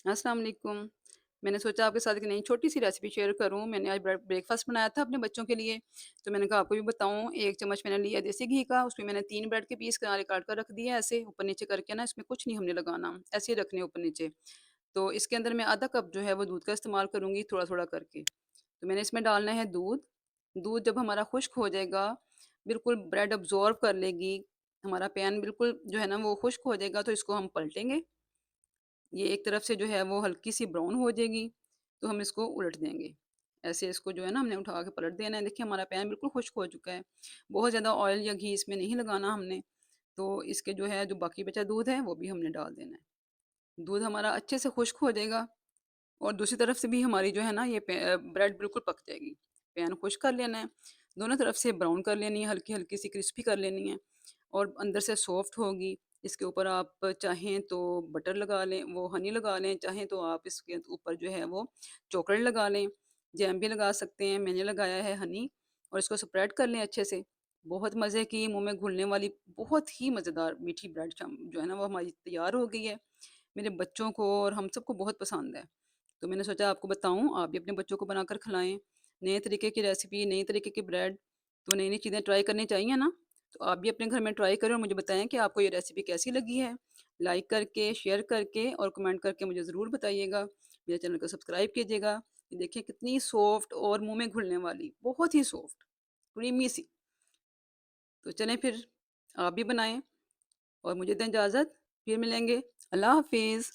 अस्सलाम वालेकुम। मैंने सोचा आपके साथ एक नई छोटी-सी रेसिपी शेयर करूँ। मैंने आज ब्रेकफ़ास्ट बनाया था अपने बच्चों के लिए, तो मैंने कहा आपको भी बताऊँ। 1 चम्मच मैंने लिया देसी घी का, उसमें मैंने 3 ब्रेड के पीस किनारे काट कर रख दिए ऐसे ऊपर-नीचे करके ना, इसमें कुछ नहीं हमने लगाना, ऐसे ही रखने ऊपर-नीचे। तो इसके अंदर मैं आधा कप जो है वो दूध का इस्तेमाल करूँगी थोड़ा-थोड़ा करके। तो मैंने इसमें डालना है दूध। दूध जब हमारा खुश्क हो जाएगा, बिल्कुल ब्रेड अब्ज़ॉर्ब कर लेगी, हमारा पैन बिल्कुल जो है ना वो खुश्क हो जाएगा, तो इसको हम पलटेंगे। ये एक तरफ से जो है वो हल्की-सी ब्राउन हो जाएगी, तो हम इसको उलट देंगे। ऐसे इसको जो है ना हमने उठा के पलट देना है। देखिए हमारा पैन बिल्कुल खुश्क हो चुका है। बहुत ज़्यादा ऑयल या घी इसमें नहीं लगाना हमने। तो इसके जो है जो बाकी बचा दूध है वो भी हमने डाल देना है। दूध हमारा अच्छे से खुश्क हो जाएगा और दूसरी तरफ से भी हमारी जो है ना ये ब्रेड बिल्कुल पक जाएगी। पैन खुश्क कर लेना है, दोनों तरफ से ब्राउन कर लेनी है, हल्की-हल्की सी क्रिस्पी कर लेनी है और अंदर से सॉफ्ट होगी। इसके ऊपर आप चाहें तो बटर लगा लें, वो हनी लगा लें, चाहें तो आप इसके ऊपर जो है वो चॉकलेट लगा लें, जैम भी लगा सकते हैं। मैंने लगाया है हनी और इसको स्प्रेड कर लें अच्छे से। बहुत मज़े की मुँह में घुलने वाली बहुत ही मज़ेदार मीठी ब्रेड जो है ना वो हमारी तैयार हो गई है। मेरे बच्चों को और हम सबको बहुत पसंद है। तो मैंने सोचा आपको बताऊँ, आप भी अपने बच्चों को बनाकर खिलाएँ। नए तरीके की रेसिपी, नई तरीके की ब्रेड, तो नई-नई चीज़ें ट्राई करनी चाहिए ना? तो आप भी अपने घर में ट्राई करें और मुझे बताएँ कि आपको ये रेसिपी कैसी लगी है। लाइक करके, शेयर करके और कमेंट करके मुझे ज़रूर बताइएगा। मेरे चैनल को सब्सक्राइब कीजिएगा। ये देखिए कितनी सॉफ्ट और मुँह में घुलने वाली, बहुत ही सॉफ्ट, क्रीमी सी। तो चलें फिर आप भी बनाएँ और मुझे दें इजाज़त, फिर मिलेंगे। अल्लाह हाफ़िज़।